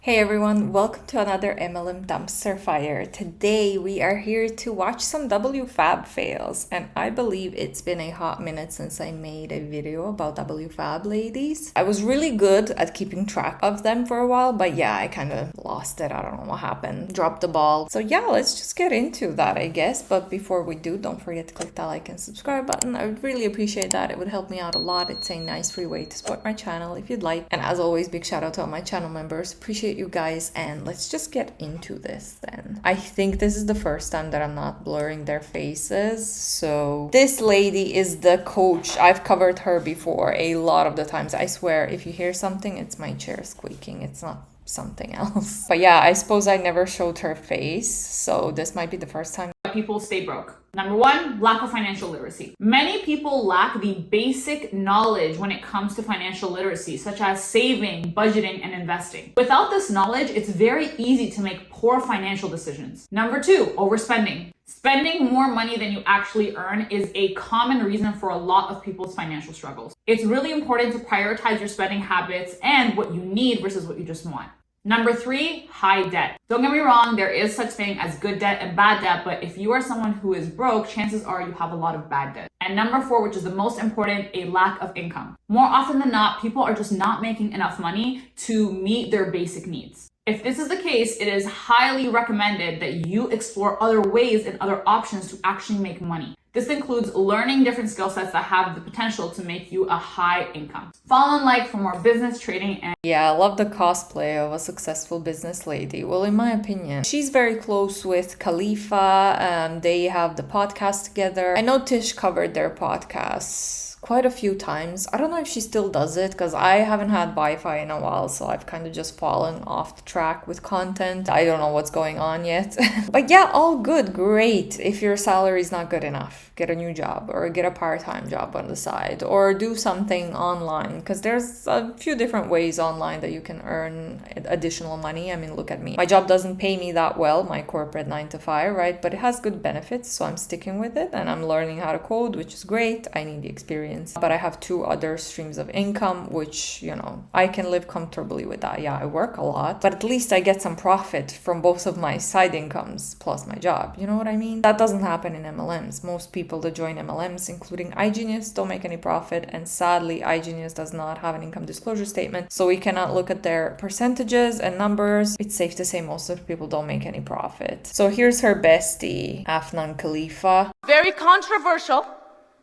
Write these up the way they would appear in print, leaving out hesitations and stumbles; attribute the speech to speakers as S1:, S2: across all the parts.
S1: Hey everyone, welcome to another MLM dumpster fire. Today we are here to watch some WFAB fails, and I believe it's been a hot minute since I made a video about WFAB ladies. I was really good at keeping track of them for a while, but yeah, I kind of lost it. I don't know what happened. Dropped the ball. So yeah, let's just get into that, I guess. But before we do, don't forget to click that like and subscribe button. I would really appreciate that. It would help me out a lot. It's a nice free way to support my channel if you'd like. And as always, big shout out to all my channel members. Appreciate you guys, and let's just get into this then. I think this is the first time that I'm not blurring their faces. So this lady is the coach. I've covered her before a lot of the times. I swear, if you hear something, it's my chair squeaking. It's not something else. But yeah, I suppose I never showed her face, so this might be the first time.
S2: People stay broke. Number one, lack of financial literacy. Many people lack the basic knowledge when it comes to financial literacy, such as saving, budgeting, and investing. Without this knowledge, it's very easy to make poor financial decisions. Number two, overspending. Spending more money than you actually earn is a common reason for a lot of people's financial struggles. It's really important to prioritize your spending habits and what you need versus what you just want. Number three, high debt. Don't get me wrong, there is such thing as good debt and bad debt, but if you are someone who is broke, chances are you have a lot of bad debt. And number four, which is the most important, a lack of income. More often than not, people are just not making enough money to meet their basic needs. If this is the case, it is highly recommended that you explore other ways and other options to actually make money. This includes learning different skill sets that have the potential to make you a high income. Follow and like for more business, trading, and
S1: yeah, I love the cosplay of a successful business lady. Well, in my opinion, she's very close with Khalifa. They have the podcast together. I know Tish covered their podcasts quite a few times. I don't know if she still does it because I haven't had Wi-Fi in a while, so I've kind of just fallen off the track with content. I don't know what's going on yet. But yeah, all good, great. If your salary is not good enough, get a new job or get a part-time job on the side or do something online, because there's a few different ways online that you can earn additional money. I mean, look at me. My job doesn't pay me that well, my corporate 9 to 5, right? But it has good benefits, so I'm sticking with it and I'm learning how to code, which is great. I need the experience. But I have 2 other streams of income, which, you know, I can live comfortably with that. Yeah, I work a lot, but at least I get some profit from both of my side incomes plus my job. You know what I mean? That doesn't happen in MLMs. Most people that join MLMs, including iGenius, don't make any profit. And sadly, iGenius does not have an income disclosure statement, so we cannot look at their percentages and numbers. It's safe to say most of the people don't make any profit. So here's her bestie, Afnan Khalifa.
S3: Very controversial.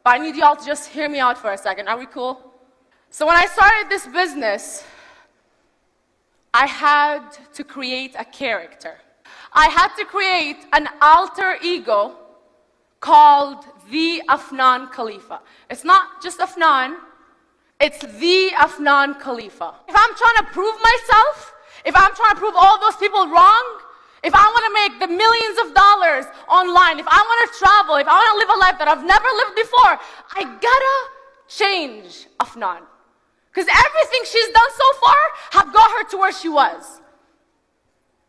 S3: But I need y'all to just hear me out for a second. Are we cool? So when I started this business, I had to create a character. I had to create an alter ego called the Afnan Khalifa. It's not just Afnan, it's the Afnan Khalifa. If I'm trying to prove myself, if I'm trying to prove all those people wrong, if I want to make the millions of dollars online, if I want to travel, if I want to live a life that I've never lived before, I gotta change Afnan. Because everything she's done so far have got her to where she was.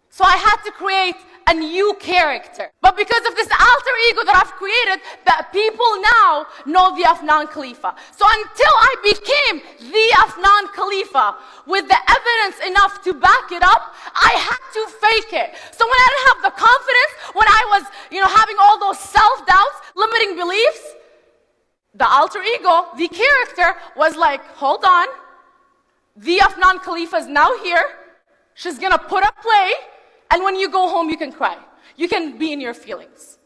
S3: So I had to create a new character. But because of this alter ego that I've created, that people now know the Afnan Khalifa. So until I became the Afnan Khalifa with the evidence enough to back it up, I had to fake it. So when I didn't have the confidence, when I was, having all those self-doubts, limiting beliefs, the alter ego, the character, was like, hold on, the Afnan Khalifa is now here. She's gonna put up play. And when you go home, you can cry. You can be in your feelings.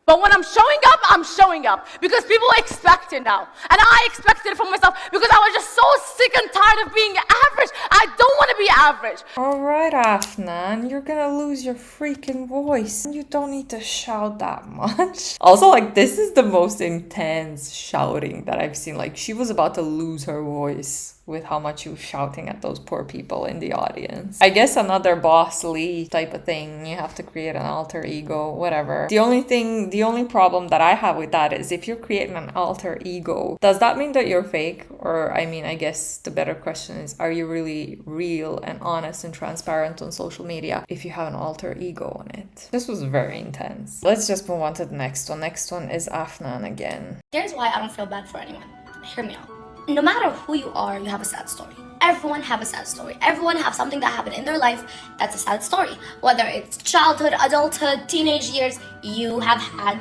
S3: But when I'm showing up because people expect it now. And I expected it from myself because I was just so sick and tired of being average. I don't want to be average.
S1: All right, Afnan, you're gonna lose your freaking voice. You don't need to shout that much. Also, this is the most intense shouting that I've seen. She was about to lose her voice with how much she was shouting at those poor people in the audience. I guess another Boss Lee type of thing. You have to create an alter ego, whatever. The only problem that I have with that is if you're creating an alter ego, does that mean that you're fake? Or, I guess the better question is, are you really real and honest and transparent on social media if you have an alter ego on it? This was very intense. Let's just move on to the next one. Next one is Afnan again.
S4: Here's why I don't feel bad for anyone. Hear me out. No matter who you are, you have a sad story. everyone have a sad story. Everyone have something that happened in their life that's a sad story. Whether it's childhood, adulthood, teenage years, you have had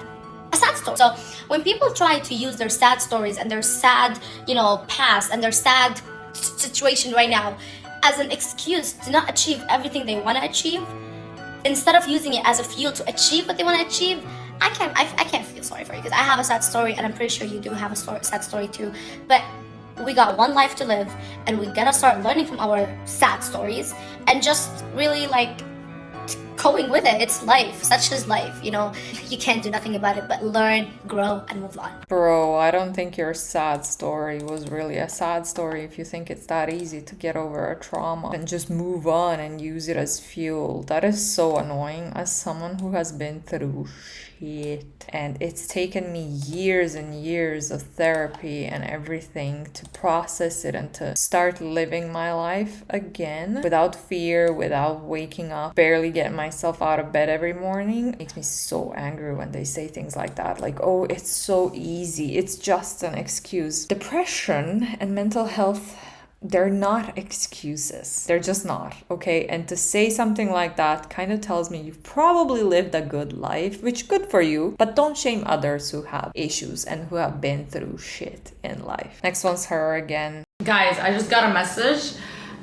S4: a sad story. So when people try to use their sad stories and their sad, past and their sad situation right now as an excuse to not achieve everything they want to achieve, instead of using it as a fuel to achieve what they want to achieve, I can't feel sorry for you, because I have a sad story, and I'm pretty sure you do have a sad story too. But we got one life to live, and we gotta start learning from our sad stories and just really going with it. It's life. Such is life, You can't do nothing about it but learn, grow, and move on.
S1: Bro, I don't think your sad story was really a sad story if you think it's that easy to get over a trauma and just move on and use it as fuel. That is so annoying as someone who has been through shit. And it's taken me years and years of therapy and everything to process it and to start living my life again without fear, without waking up, barely getting myself out of bed every morning. It makes me so angry when they say things like that, like, oh, it's so easy, it's just an excuse. Depression and mental health, they're not excuses. They're just not, okay? And to say something like that kind of tells me you've probably lived a good life, which good for you, but don't shame others who have issues and who have been through shit in life. Next one's her again.
S5: Guys, I just got a message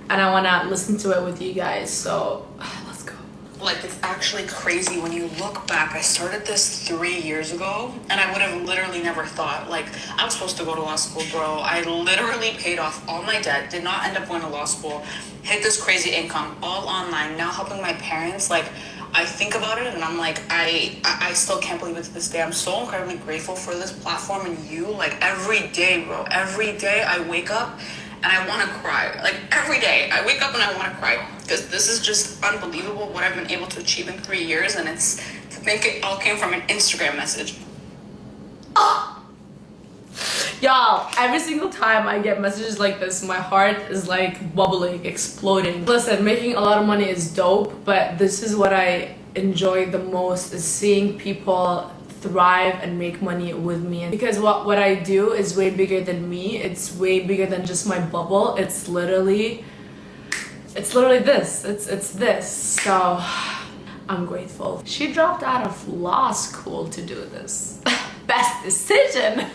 S5: and I want to listen to it with you guys, so let's go.
S6: Like, it's actually crazy when you look back. I started this 3 years ago, and I would have literally never thought, I was supposed to go to law school, bro. I literally paid off all my debt, did not end up going to law school, hit this crazy income, all online, now helping my parents. I think about it and I'm like, I still can't believe it to this day. I'm so incredibly grateful for this platform and you. Every day, bro, every day I wake up and I want to cry. Every day I wake up and I want to cry, because this is just unbelievable what I've been able to achieve in 3 years, and it's to think it all came from an Instagram message.
S5: Y'all, every single time I get messages like this, my heart is bubbling, exploding. Listen, making a lot of money is dope, but this is what I enjoy the most, is seeing people thrive and make money with me. Because what I do is way bigger than me. It's way bigger than just my bubble. It's literally this. It's this. So I'm grateful. She dropped out of law school to do this. Best decision.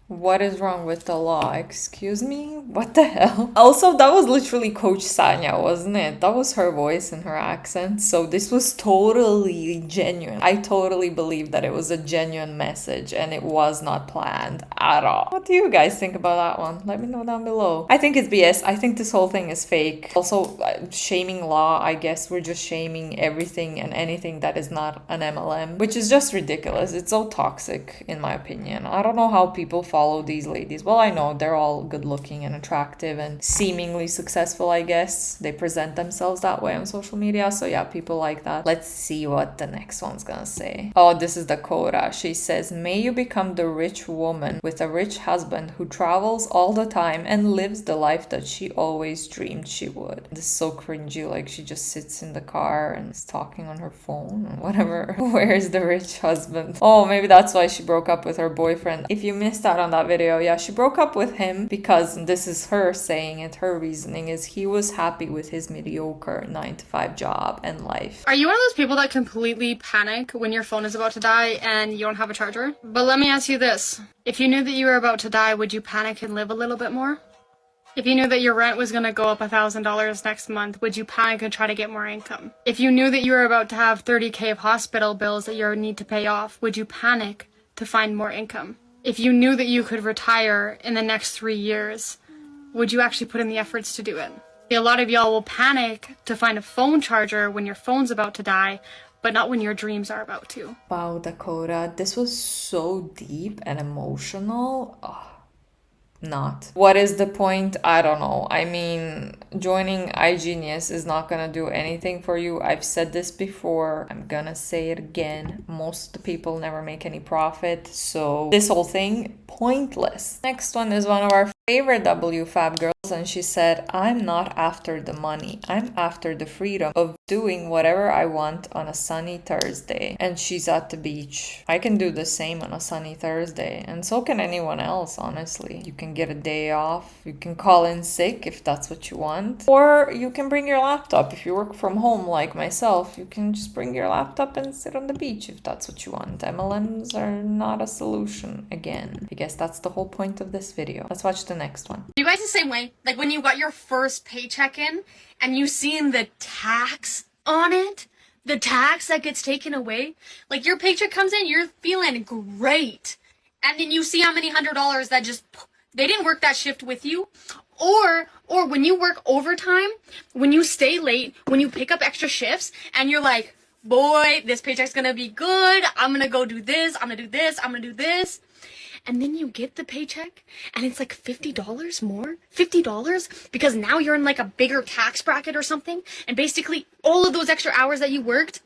S1: What is wrong with the law? Excuse me? What the hell? Also, that was literally Coach Sanya, wasn't it? That was her voice and her accent. So this was totally genuine. I totally believe that it was a genuine message and it was not planned at all. What do you guys think about that one? Let me know down below. I think it's BS. I think this whole thing is fake. Also, shaming law, I guess we're just shaming everything and anything that is not an MLM, which is just ridiculous. It's so toxic, in my opinion. I don't know how people follow these ladies. Well, I know they're all good looking and attractive and seemingly successful, I guess. They present themselves that way on social media. So yeah, people like that. Let's see what the next one's gonna say. Oh, this is Dakota. She says, may you become the rich woman with a rich husband who travels all the time and lives the life that she always dreamed she would. This is so cringy. She just sits in the car and is talking on her phone or whatever. Where's the rich husband? Oh, maybe that's why she broke up with her boyfriend. If you missed out on that video, yeah, she broke up with him because, this is her saying it, her reasoning is he was happy with his mediocre 9-to-5 job and life.
S7: Are you one of those people that completely panic when your phone is about to die and you don't have a charger? But let me ask you this. If you knew that you were about to die, would you panic and live a little bit more? If you knew that your rent was going to go up $1,000 next month, would you panic and try to get more income? If you knew that you were about to have $30,000 of hospital bills that you need to pay off, would you panic to find more income? If you knew that you could retire in the next 3 years, would you actually put in the efforts to do it? A lot of y'all will panic to find a phone charger when your phone's about to die, but not when your dreams are about to.
S1: Wow, Dakota, this was so deep and emotional. Not. What is the point? I don't know. I mean, joining iGenius is not gonna do anything for you. I've said this before. I'm gonna say it again. Most of the people never make any profit. So this whole thing, pointless. Next one is one of our Favorite WFAB girls, and she said, I'm not after the money. I'm after the freedom of doing whatever I want on a sunny Thursday. And she's at the beach. I can do the same on a sunny Thursday, and so can anyone else, honestly. You can get a day off. You can call in sick if that's what you want. Or you can bring your laptop. If you work from home like myself, you can just bring your laptop and sit on the beach if that's what you want. MLMs are not a solution, again. I guess that's the whole point of this video. Let's watch the next one.
S7: You guys the same way? Like when you got your first paycheck in and you seen the tax on it? The tax that gets taken away? Like your paycheck comes in, you're feeling great. And then you see how many $100 that just, they didn't work that shift with you. Or when you work overtime, when you stay late, when you pick up extra shifts and you're like, boy, this paycheck's gonna be good. I'm gonna go do this. I'm gonna do this. I'm gonna do this. And then you get the paycheck and it's like $50 more, $50 because now you're in like a bigger tax bracket or something. And basically all of those extra hours that you worked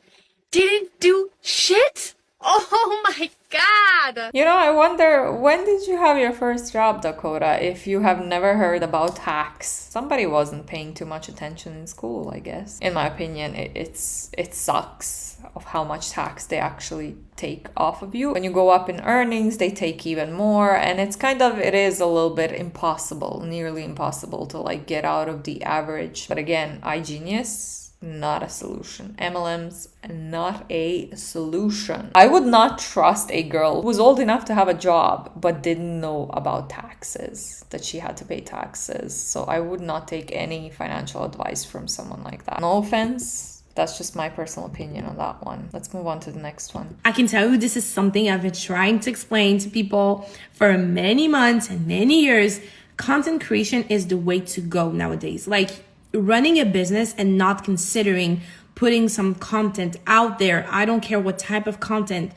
S7: didn't do shit. Oh my God.
S1: You know, I wonder, when did you have your first job, Dakota, if you have never heard about tax? Somebody wasn't paying too much attention in school, I guess. In my opinion, it sucks of how much tax they actually take off of you. When you go up in earnings, they take even more, and it is a little bit impossible, nearly impossible to like get out of the average. But again, iGenius, not a solution. MLMs, not a solution. I would not trust a girl who was old enough to have a job but didn't know about taxes, that she had to pay taxes. So I would not take any financial advice from someone like that. No offense. That's just my personal opinion on that one. Let's move on to the next one.
S8: I can tell you this is something I've been trying to explain to people for many months and many years. Content creation is the way to go nowadays. Like, running a business and not considering putting some content out there. I don't care what type of content,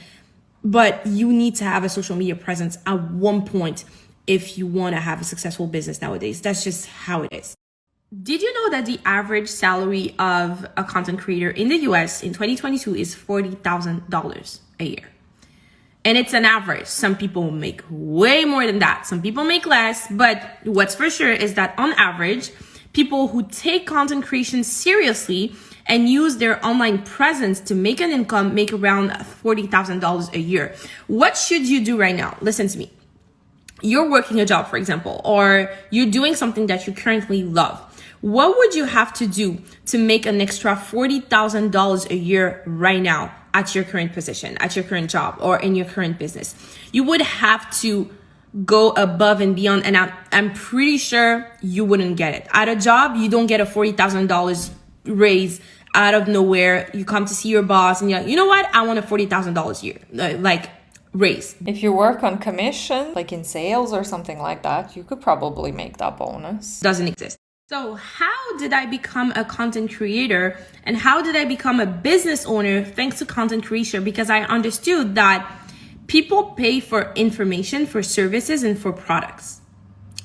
S8: but you need to have a social media presence at one point if you want to have a successful business nowadays. That's just how it is. Did you know that the average salary of a content creator in the US in 2022 is $40,000 a year? And it's an average. Some people make way more than that. Some people make less, but what's for sure is that on average, people who take content creation seriously and use their online presence to make an income make around $40,000 a year. What should you do right now? Listen to me. You're working a job, for example, or you're doing something that you currently love. What would you have to do to make an extra $40,000 a year right now at your current position, at your current job, or in your current business? You would have to go above and beyond, and I'm pretty sure you wouldn't get it. At a job, you don't get a $40,000 raise out of nowhere. You come to see your boss and you're like, you know what? I want a $40,000 a year, raise.
S1: If you work on commission, like in sales or something like that, you could probably make that bonus.
S8: Doesn't exist. So how did I become a content creator and how did I become a business owner thanks to content creation? Because I understood that people pay for information, for services, and for products.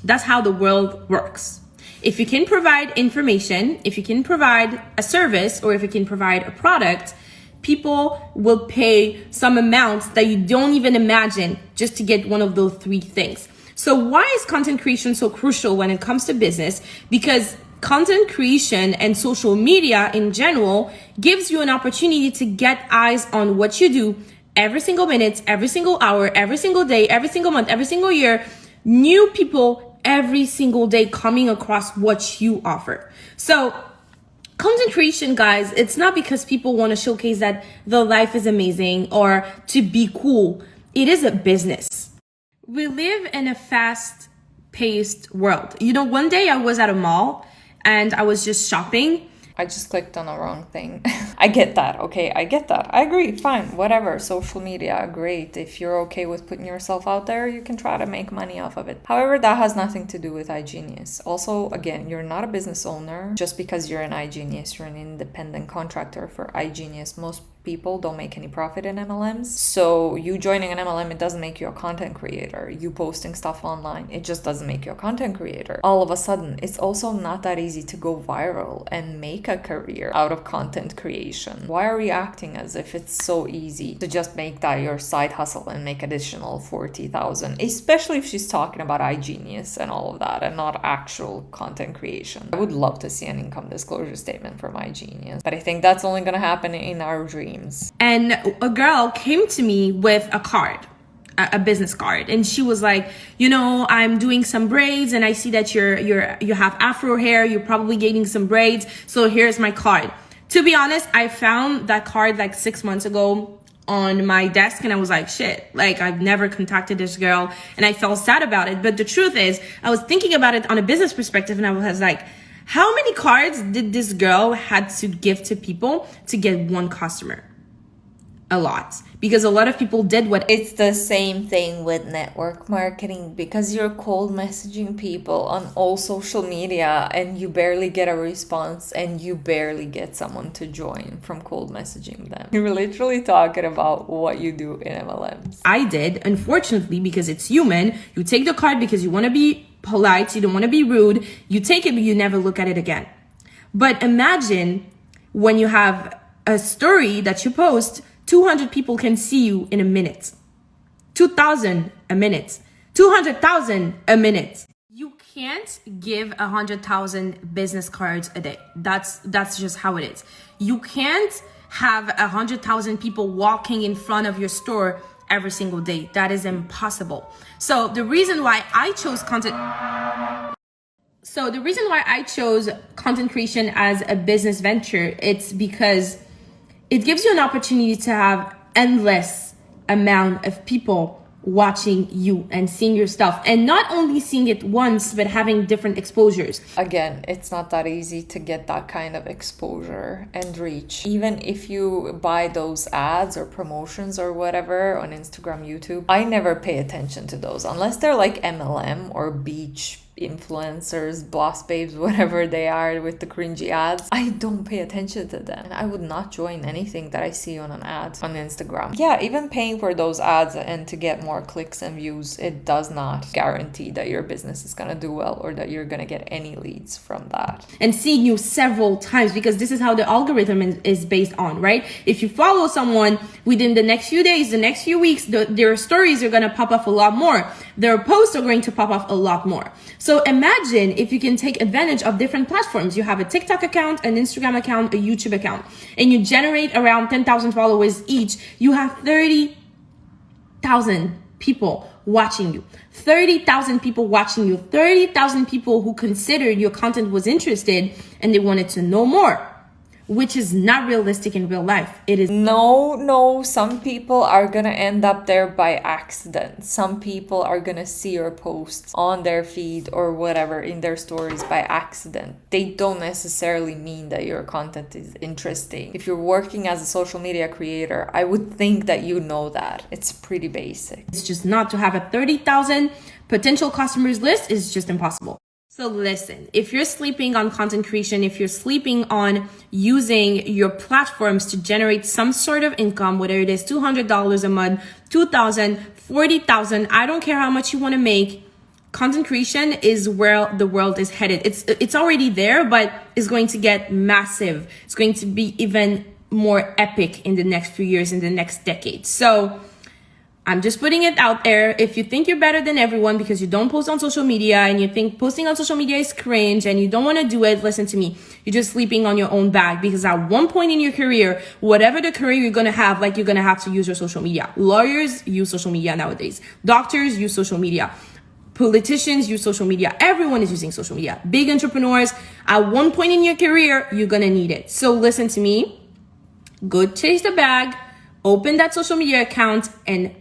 S8: That's how the world works. If you can provide information, if you can provide a service, or if you can provide a product, people will pay some amounts that you don't even imagine just to get one of those three things. So why is content creation so crucial when it comes to business? Because content creation and social media in general gives you an opportunity to get eyes on what you do every single minute, every single hour, every single day, every single month, every single year. New people every single day coming across what you offer. So content creation, guys, it's not because people want to showcase that the life is amazing or to be cool. It is a business. We live in a fast-paced world. You know, one day I was at a mall and I was just shopping.
S1: I just clicked on the wrong thing. I get that. Okay, I get that. I agree. Fine. Whatever. Social media, great. If you're okay with putting yourself out there, you can try to make money off of it. However, that has nothing to do with iGenius. Also, again, you're not a business owner. Just because you're an iGenius, you're an independent contractor for iGenius. Most people don't make any profit in MLMs. So you joining an MLM, it doesn't make you a content creator. You posting stuff online, it just doesn't make you a content creator. All of a sudden, it's also not that easy to go viral and make a career out of content creation. Why are we acting as if it's so easy to just make that your side hustle and make additional 40,000, especially if she's talking about iGenius and all of that and not actual content creation? I would love to see an income disclosure statement from iGenius, but I think that's only going to happen in our dreams.
S8: And a girl came to me with a card, a business card, and she was like, you know, I'm doing some braids and I see that you have afro hair, you're probably getting some braids, so here's my card. To be honest, I found that card like 6 months ago on my desk and I was like, shit, like I've never contacted this girl, and I felt sad about it. But the truth is, I was thinking about it on a business perspective and I was like, how many cards did this girl had to give to people to get one customer? A lot, because a lot of people did what.
S1: It's the same thing with network marketing, because you're cold messaging people on all social media and you barely get a response and you barely get someone to join from cold messaging them. You're literally talking about what you do in MLMs.
S8: I did, unfortunately, because it's human. You take the card because you want to be polite, you don't want to be rude, you take it but you never look at it again. But imagine when you have a story that you post, 200 people can see you in a minute, 2,000 a minute, 200,000 a minute. You can't give 100,000 business cards a day. That's just how it is. You can't have 100,000 people walking in front of your store every single day. That is impossible. So the reason why I chose content creation as a business venture, it's because it gives you an opportunity to have endless amount of people watching you and seeing your stuff, and not only seeing it once, but having different exposures.
S1: Again, it's not that easy to get that kind of exposure and reach. Even if you buy those ads or promotions or whatever on Instagram, YouTube, I never pay attention to those unless they're like MLM or beach influencers, boss babes, whatever they are with the cringy ads. I don't pay attention to them, and I would not join anything that I see on an ad on Instagram. Yeah, even paying for those ads and to get more clicks and views, it does not guarantee that your business is gonna do well or that you're gonna get any leads from that.
S8: And seeing you several times, because this is how the algorithm is based on, right? If you follow someone within the next few days, the next few weeks, their stories are gonna pop off a lot more. Their posts are going to pop off a lot more. So imagine if you can take advantage of different platforms. You have a TikTok account, an Instagram account, a YouTube account, and you generate around 10,000 followers each. You have 30,000 people watching you. 30,000 people watching you. 30,000 people who considered your content was interested and they wanted to know more, which is not realistic in real life. It is.
S1: No, some people are gonna end up there by accident. Some people are gonna see your posts on their feed or whatever in their stories by accident. They don't necessarily mean that your content is interesting. If you're working as a social media creator, I would think that you know that. It's pretty basic.
S8: It's just not to have a 30,000 potential customers list is just impossible. So listen, if you're sleeping on content creation, if you're sleeping on using your platforms to generate some sort of income, whether it is $200 a month, $2,000, $40,000, I don't care how much you want to make, content creation is where the world is headed. It's already there, but it's going to get massive. It's going to be even more epic in the next few years, in the next decade. So I'm just putting it out there. If you think you're better than everyone because you don't post on social media and you think posting on social media is cringe and you don't want to do it, listen to me. You're just sleeping on your own bag, because at one point in your career, whatever the career you're going to have, like, you're going to have to use your social media. Lawyers use social media nowadays. Doctors use social media. Politicians use social media. Everyone is using social media. Big entrepreneurs, at one point in your career, you're going to need it. So listen to me. Go chase the bag, open that social media account, and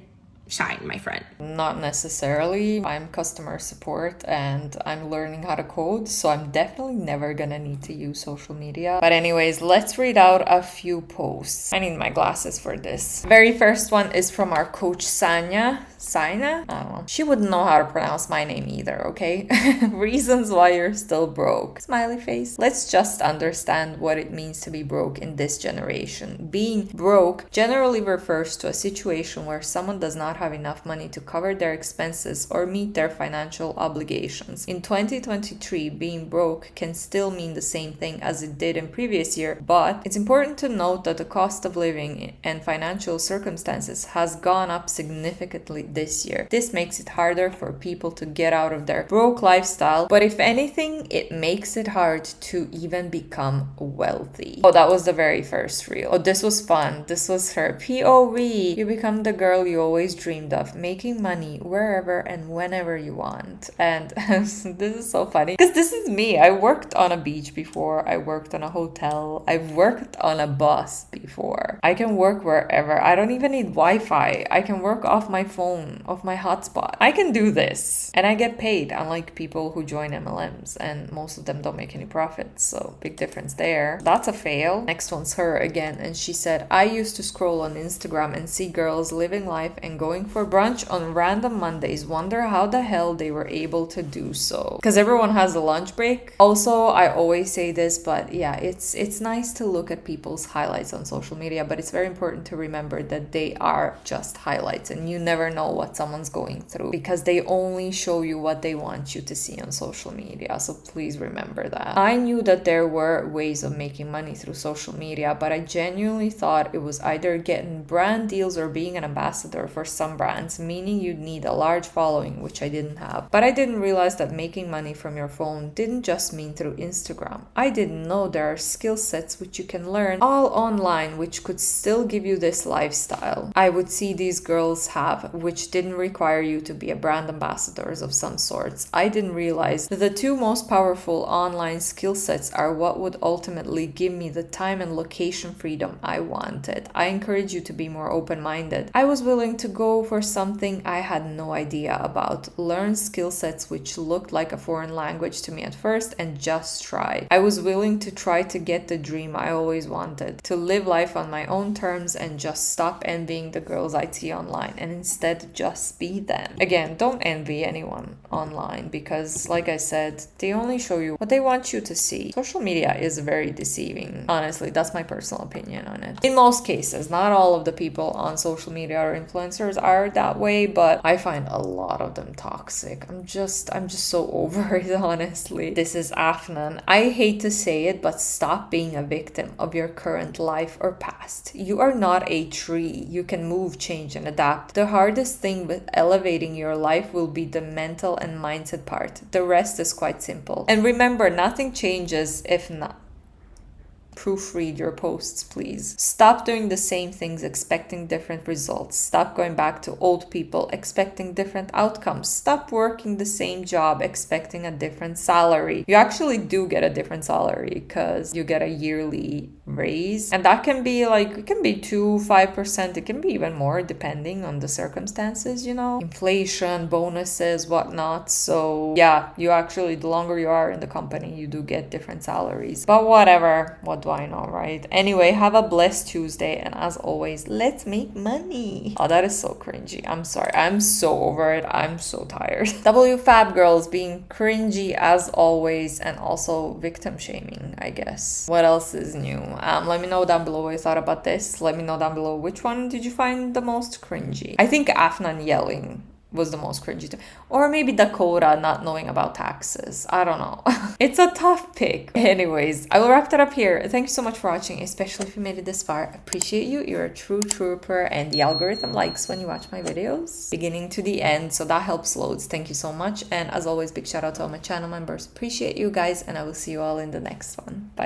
S8: shine, my friend?
S1: Not necessarily. I'm customer support and I'm learning how to code, so I'm definitely never gonna need to use social media. But anyways, let's read out a few posts. I need my glasses for this. Very first one is from our coach Sanya. I don't know. She wouldn't know how to pronounce my name either, okay? Reasons why you're still broke. Smiley face. Let's just understand what it means to be broke in this generation. Being broke generally refers to a situation where someone does not have enough money to cover their expenses or meet their financial obligations. In 2023, being broke can still mean the same thing as it did in previous year, but it's important to note that the cost of living and financial circumstances has gone up significantly this year. This makes it harder for people to get out of their broke lifestyle, but if anything, it makes it hard to even become wealthy. Oh, that was the very first reel. Oh, this was fun. This was her POV. You become the girl you always dreamed of, making money wherever and whenever you want. And this is so funny because this is me. I worked on a beach before. I worked on a hotel. I've worked on a bus before. I can work wherever. I don't even need Wi-Fi. I can work off my phone, off my hotspot. I can do this and I get paid, unlike people who join MLMs and most of them don't make any profits, so big difference there. That's a fail. Next one's her again, and she said, I used to scroll on Instagram and see girls living life and going for brunch on random Mondays, wonder how the hell they were able to do so, because everyone has a lunch break. Also, I always say this, but yeah, it's nice to look at people's highlights on social media, but it's very important to remember that they are just highlights and you never know what someone's going through because they only show you what they want you to see on social media. So please remember that. I knew that there were ways of making money through social media, but I genuinely thought it was either getting brand deals or being an ambassador for some brands, meaning you'd need a large following, which I didn't have. But I didn't realize that making money from your phone didn't just mean through Instagram. I didn't know there are skill sets which you can learn all online, which could still give you this lifestyle I would see these girls have, which didn't require you to be a brand ambassadors of some sorts. I didn't realize that the two most powerful online skill sets are what would ultimately give me the time and location freedom I wanted. I encourage you to be more open-minded. I was willing to go for something I had no idea about, learn skill sets which looked like a foreign language to me at first, and just try. I was willing to try to get the dream I always wanted, to live life on my own terms and just stop envying the girls I see online and instead just be them. Again, don't envy anyone online because, like I said, they only show you what they want you to see. Social media is very deceiving. Honestly, that's my personal opinion on it. In most cases, not all of the people on social media or influencers are that way, but I find a lot of them toxic. I'm just so over it, honestly. This is Afnan. I hate to say it, but stop being a victim of your current life or past. You are not a tree. You can move, change, and adapt. The hardest thing with elevating your life will be the mental and mindset part. The rest is quite simple. And remember, nothing changes if not. Proofread your posts, please. Stop doing the same things expecting different results. Stop going back to old people expecting different outcomes. Stop working the same job expecting a different salary. You actually do get a different salary because you get a yearly raise, and that can be like, it can be 2-5%, it can be even more depending on the circumstances, you know, inflation, bonuses, whatnot. So yeah, you actually, the longer you are in the company, you do get different salaries, but whatever, what do I know, right? Anyway, have a blessed Tuesday, and as always, let's make money. Oh, that is so cringy. I'm sorry, I'm so over it. I'm so tired. WFAB girls being cringy as always, and also victim shaming, I guess. What else is new? Let me know down below what you thought about this. Let me know down below which one did you find the most cringy. I think Afnan yelling was the most cringy too. Or maybe Dakota not knowing about taxes. I don't know. It's a tough pick. Anyways, I will wrap that up here. Thank you so much for watching, especially if you made it this far. I appreciate you. You're a true trooper, and the algorithm likes when you watch my videos beginning to the end, so that helps loads. Thank you so much. And as always, big shout out to all my channel members. Appreciate you guys, and I will see you all in the next one. Bye.